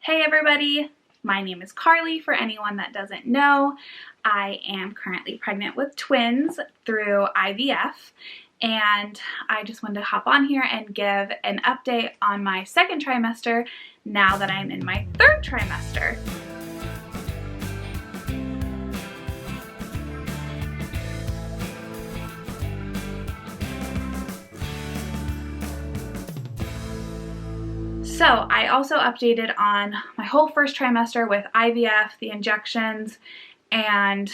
Hey everybody, my name is Carly. For anyone that doesn't know, I am currently pregnant with twins through IVF, and I just wanted to hop on here and give an update on my second trimester now that I'm in my third trimester. So I also updated on my whole first trimester with IVF, the injections, and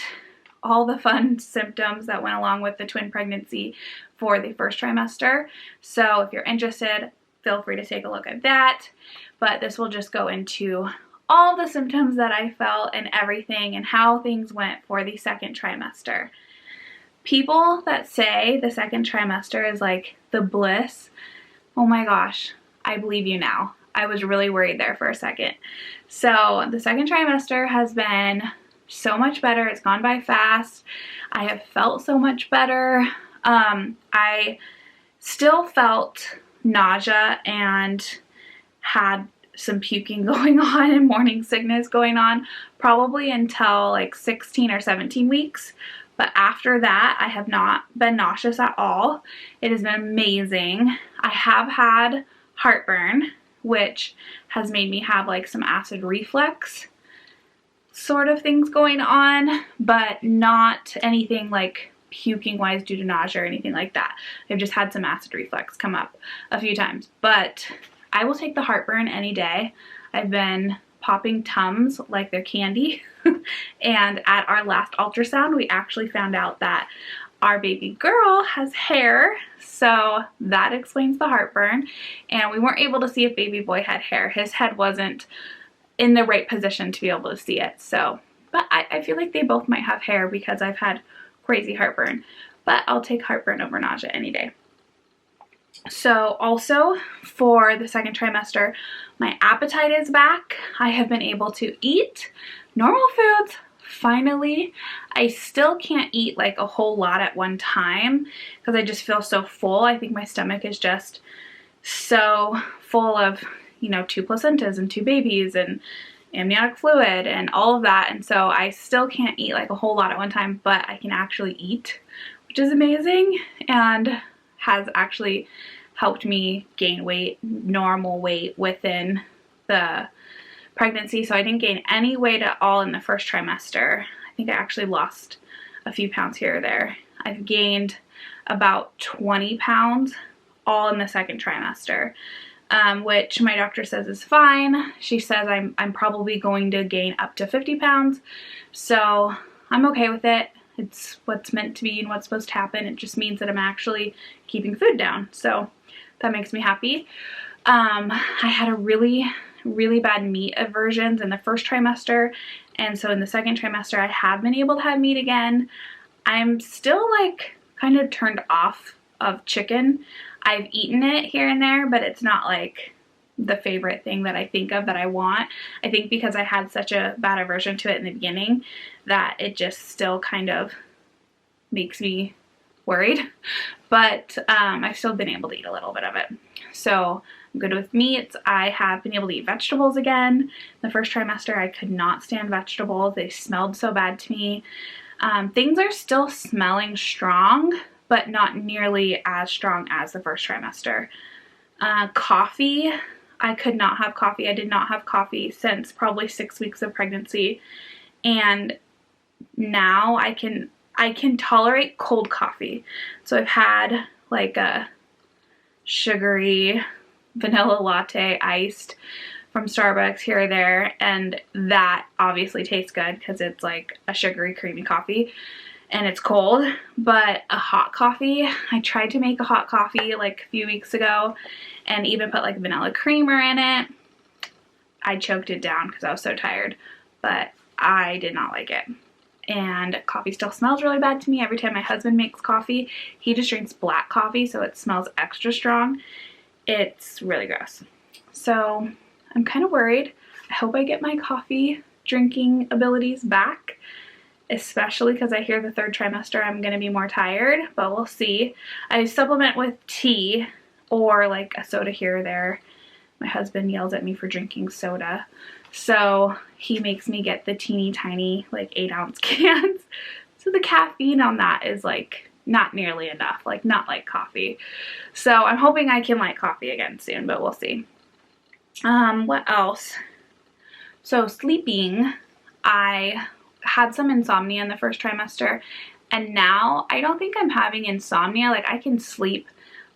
all the fun symptoms that went along with the twin pregnancy for the first trimester. So if you're interested, feel free to take a look at that. But this will just go into all the symptoms that I felt and everything and how things went for the second trimester. People that say the second trimester is like the bliss, oh my gosh, I believe you now. I was really worried there for a second. So the second trimester has been so much better. It's gone by fast. I have felt so much better. I still felt nausea and had some puking going on and morning sickness going on probably until like 16 or 17 weeks. But after that, I have not been nauseous at all. It has been amazing. I have had heartburn, which has made me have like some acid reflux sort of things going on, but not anything like puking wise due to nausea or anything like that. I've just had some acid reflux come up a few times, but I will take the heartburn any day. I've been popping Tums like they're candy. And at our last ultrasound, we actually found out that our baby girl has hair, so that explains the heartburn. And we weren't able to see if baby boy had hair. His head wasn't in the right position to be able to see it. So, but I feel like they both might have hair because I've had crazy heartburn. But I'll take heartburn over nausea any day. So also for the second trimester, my appetite is back. I have been able to eat normal foods. Finally, I still can't eat like a whole lot at one time because I just feel so full. I think my stomach is just so full of, you know, 2 placentas and 2 babies and amniotic fluid and all of that. And so I still can't eat like a whole lot at one time, but I can actually eat, which is amazing and has actually helped me gain weight, normal weight within the pregnancy. So I didn't gain any weight at all in the first trimester. I think I actually lost a few pounds here or there. I've gained about 20 pounds all in the second trimester, which my doctor says is fine. She says I'm probably going to gain up to 50 pounds. So I'm okay with it. It's what's meant to be and what's supposed to happen. It just means that I'm actually keeping food down. So that makes me happy. I had a really bad meat aversions in the first trimester, and so in the second trimester I have been able to have meat again. I'm still like kind of turned off of chicken. I've eaten it here and there, but it's not like the favorite thing that I think of that I want. I think because I had such a bad aversion to it in the beginning that it just still kind of makes me worried, but I've still been able to eat a little bit of it. So I'm good with meats. I have been able to eat vegetables again. The first trimester I could not stand vegetables. They smelled so bad to me. Things are still smelling strong, but not nearly as strong as the first trimester. Coffee, I could not have coffee. I did not have coffee since probably 6 weeks of pregnancy, and now I can tolerate cold coffee. So I've had like a sugary vanilla latte iced from Starbucks here or there, and that obviously tastes good because it's like a sugary creamy coffee and it's cold. But a hot coffee, I tried to make a hot coffee like a few weeks ago and even put like vanilla creamer in it. I choked it down because I was so tired, but I did not like it. And coffee still smells really bad to me. Every time my husband makes coffee, he just drinks black coffee, so it smells extra strong. It's really gross. So I'm kind of worried. I hope I get my coffee drinking abilities back, especially because I hear the third trimester I'm going to be more tired, but we'll see. I supplement with tea or like a soda here or there My husband yells at me for drinking soda, so he makes me get the teeny tiny like 8-ounce cans. So the caffeine on that is like not nearly enough, like not like coffee. So I'm hoping I can like coffee again soon, but we'll see. What else? So sleeping, I had some insomnia in the first trimester, and now I don't think I'm having insomnia. Like, I can sleep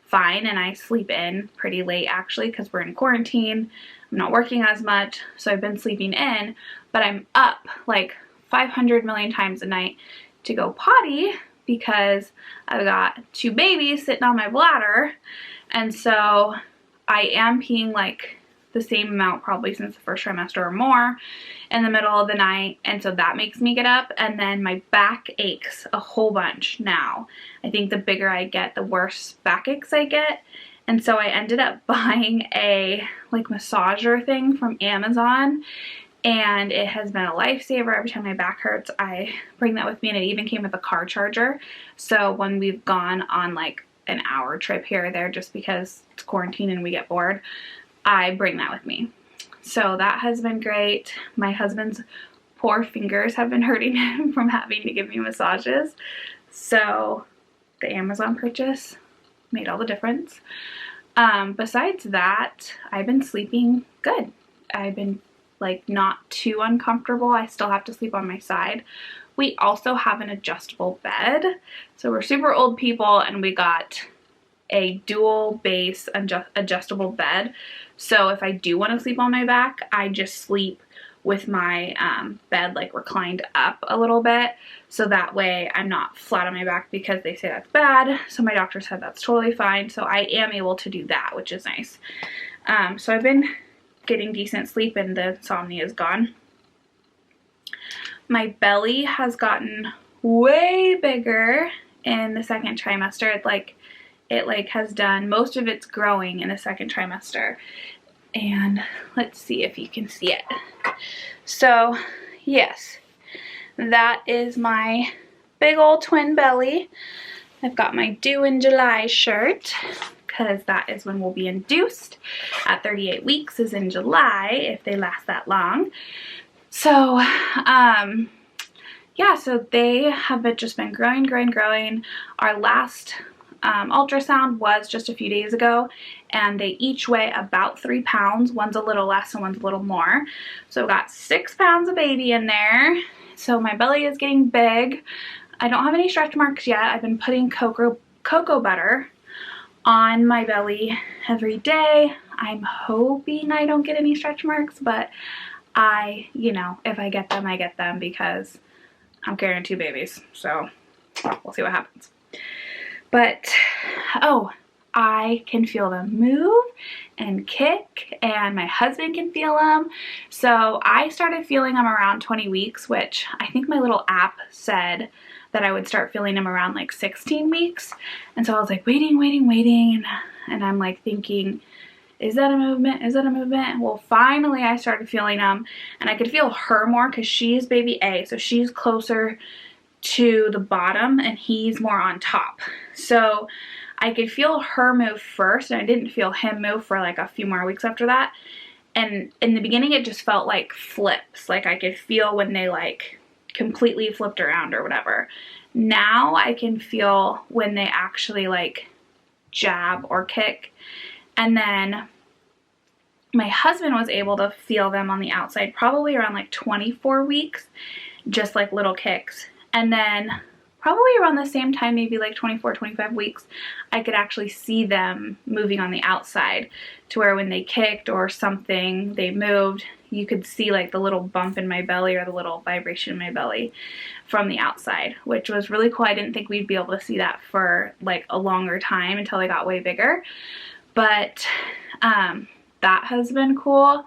fine, and I sleep in pretty late actually because we're in quarantine. I'm not working as much, so I've been sleeping in, but I'm up like 500 million times a night to go potty because I've got 2 babies sitting on my bladder, and so I am peeing like the same amount probably since the first trimester or more in the middle of the night, and so that makes me get up. And then my back aches a whole bunch now. I think the bigger I get, the worse back aches I get, and so I ended up buying a like massager thing from Amazon, and it has been a lifesaver. Every time my back hurts, I bring that with me, and it even came with a car charger, so when we've gone on like an hour trip here or there just because it's quarantine and we get bored, I bring that with me. So that has been great. My husband's poor fingers have been hurting him from having to give me massages. So the Amazon purchase made all the difference. Besides that, I've been sleeping good. I've been like not too uncomfortable. I still have to sleep on my side. We also have an adjustable bed. So we're super old people, and we got a dual base adjustable bed. So if I do want to sleep on my back, I just sleep with my bed like reclined up a little bit, so that way I'm not flat on my back because they say that's bad. So my doctor said that's totally fine, so I am able to do that, which is nice. So I've been getting decent sleep, and the insomnia is gone. My belly has gotten way bigger in the second trimester. It has done most of its growing in the second trimester, and let's see if you can see it. So yes, that is my big old twin belly. I've got my due in July shirt because that is when we'll be induced at 38 weeks, is in July if they last that long. So yeah, so they have just been growing. Our last ultrasound was just a few days ago, and they each weigh about 3 pounds. One's a little less and one's a little more. So I've got 6 pounds of baby in there. So my belly is getting big. I don't have any stretch marks yet. I've been putting cocoa butter on my belly every day. I'm hoping I don't get any stretch marks, but if I get them, I get them because I'm carrying 2 babies. So we'll see what happens. But, oh, I can feel them move and kick, and my husband can feel them. So I started feeling them around 20 weeks, which I think my little app said that I would start feeling them around like 16 weeks. And so I was like waiting, and I'm like thinking, is that a movement? Is that a movement? Well, finally I started feeling them, and I could feel her more because she's baby A, so she's closer to the bottom and he's more on top. So I could feel her move first, and I didn't feel him move for like a few more weeks after that. And in the beginning it just felt like flips, like I could feel when they like completely flipped around or whatever. Now I can feel when they actually like jab or kick. And then my husband was able to feel them on the outside probably around like 24 weeks, just like little kicks. And then probably around the same time, maybe like 24, 25 weeks, I could actually see them moving on the outside, to where when they kicked or something, they moved, you could see like the little bump in my belly or the little vibration in my belly from the outside, which was really cool. I didn't think we'd be able to see that for like a longer time until they got way bigger. But that has been cool.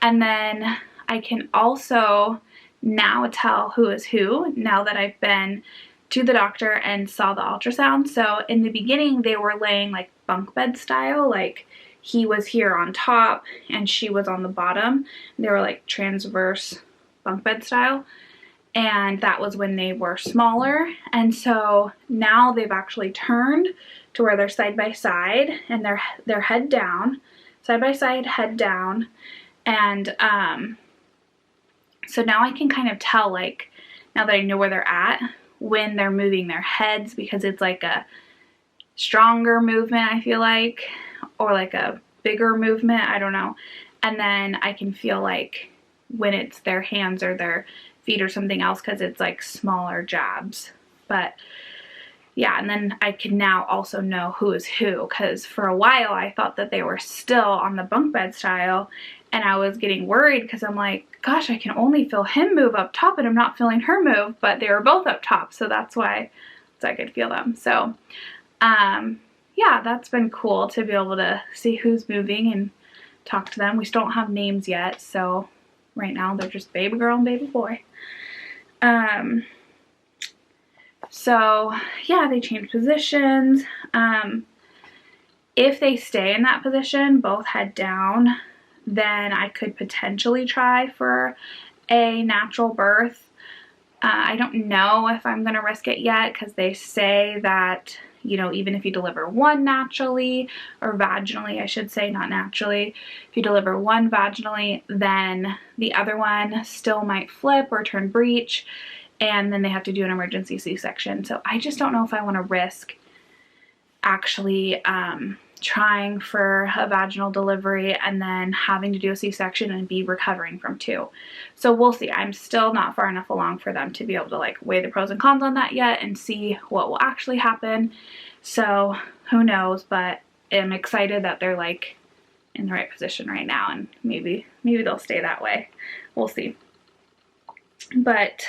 And then I can also now tell who is who now that I've been to the doctor and saw the ultrasound. So in the beginning they were laying like bunk bed style, like he was here on top and she was on the bottom. They were like transverse bunk bed style, and that was when they were smaller. And so now they've actually turned to where they're side by side and they're head down. side by side, head down. And so now I can kind of tell, like, now that I know where they're at, when they're moving their heads, because it's like a stronger movement, I feel like, or like a bigger movement, I don't know. And then I can feel like when it's their hands or their feet or something else, because it's like smaller jabs. But yeah, and then I can now also know who is who, because for a while I thought that they were still on the bunk bed style, and I was getting worried because I'm like, gosh, I can only feel him move up top and I'm not feeling her move, but they were both up top, so that's why I could feel them. So yeah, that's been cool to be able to see who's moving and talk to them. We still don't have names yet, so right now they're just baby girl and baby boy. So yeah, they change positions. If they stay in that position, both head down, then I could potentially try for a natural birth. I don't know if I'm going to risk it yet, because they say that, you know, even if you deliver one naturally, or vaginally, I should say, not naturally, if you deliver one vaginally, then the other one still might flip or turn breech, and then they have to do an emergency C-section. So I just don't know if I want to risk actually trying for a vaginal delivery and then having to do a C-section and be recovering from 2. So we'll see. I'm still not far enough along for them to be able to like weigh the pros and cons on that yet and see what will actually happen. So who knows, but I'm excited that they're like in the right position right now, and maybe they'll stay that way. We'll see. But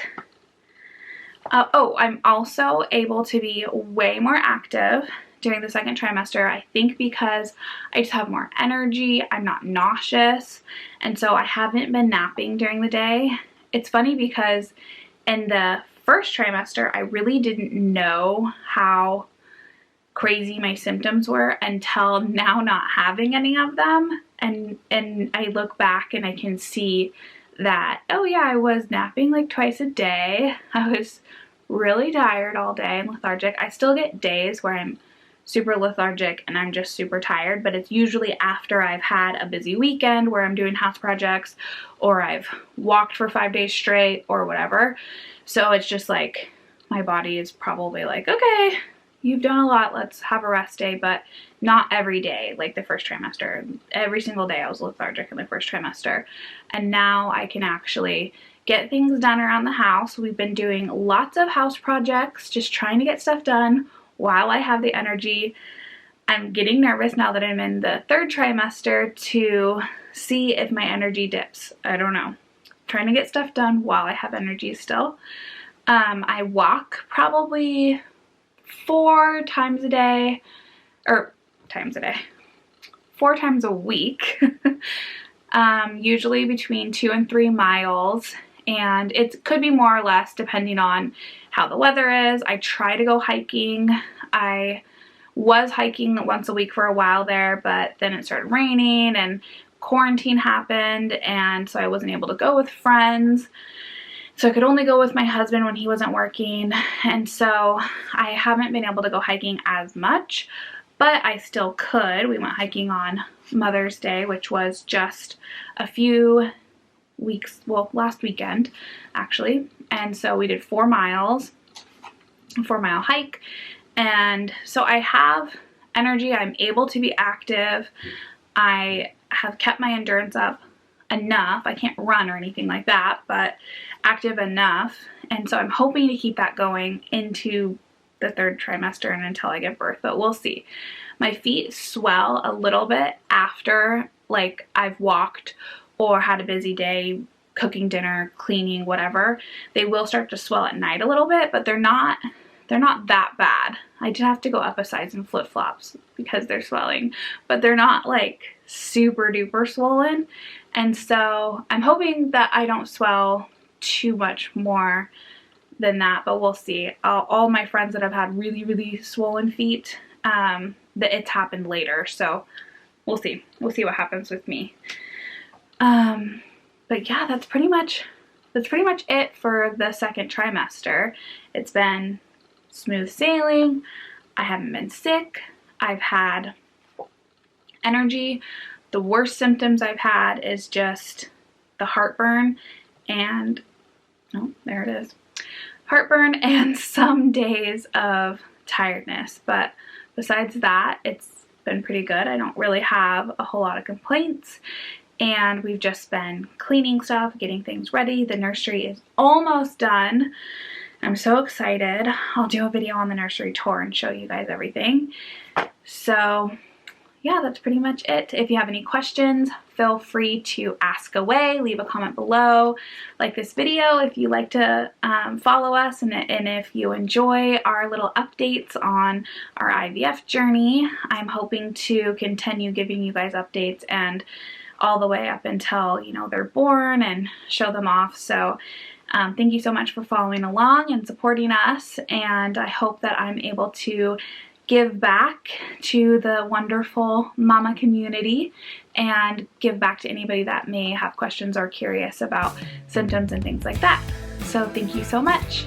oh, I'm also able to be way more active during the second trimester, I think because I just have more energy, I'm not nauseous, and so I haven't been napping during the day. It's funny because in the first trimester, I really didn't know how crazy my symptoms were until now not having any of them, and I look back and I can see that, oh yeah, I was napping like twice a day. I was really tired all day and lethargic. I still get days where I'm super lethargic and I'm just super tired, but it's usually after I've had a busy weekend where I'm doing house projects, or I've walked for 5 days straight or whatever. So it's just like my body is probably like, okay, you've done a lot, let's have a rest day, but not every day like the first trimester. Every single day I was lethargic in the first trimester, and now I can actually get things done around the house. We've been doing lots of house projects, just trying to get stuff done while I have the energy. I'm getting nervous now that I'm in the third trimester to see if my energy dips. I don't know. Trying to get stuff done while I have energy still. I walk probably 4 times a day, or 4 times a week, usually between 2 and 3 miles, and it could be more or less depending on how the weather is. I try to go hiking. I was hiking once a week for a while there, but then it started raining and quarantine happened, and so I wasn't able to go with friends. So I could only go with my husband when he wasn't working, and so I haven't been able to go hiking as much, but I still could. We went hiking on Mother's Day, which was just a few weeks, well, last weekend actually, and so we did 4 miles, a 4-mile hike, and so I have energy. I'm able to be active. I have kept my endurance up enough. I can't run or anything like that, but active enough, and so I'm hoping to keep that going into the third trimester and until I give birth, but we'll see. My feet swell a little bit after like I've walked or had a busy day cooking dinner, cleaning, whatever. They will start to swell at night a little bit, but they're not that bad. I just have to go up a size in flip-flops because they're swelling, but they're not like super duper swollen, and so I'm hoping that I don't swell too much more than that, but we'll see. All my friends that have had really swollen feet, that it's happened later, so we'll see. We'll see what happens with me. But yeah, that's pretty much it for the second trimester. It's been smooth sailing. I haven't been sick. I've had energy. The worst symptoms I've had is just the heartburn and, oh, there it is. Heartburn and some days of tiredness, but besides that, it's been pretty good. I don't really have a whole lot of complaints, and we've just been cleaning stuff, getting things ready. The nursery is almost done. I'm so excited. I'll do a video on the nursery tour and show you guys everything. So yeah, that's pretty much it. If you have any questions, feel free to ask away, leave a comment below, like this video if you like to follow us, and if you enjoy our little updates on our IVF journey. I'm hoping to continue giving you guys updates and all the way up until, you know, they're born and show them off. So thank you so much for following along and supporting us, and I hope that I'm able to give back to the wonderful mama community and give back to anybody that may have questions or curious about symptoms and things like that. So thank you so much.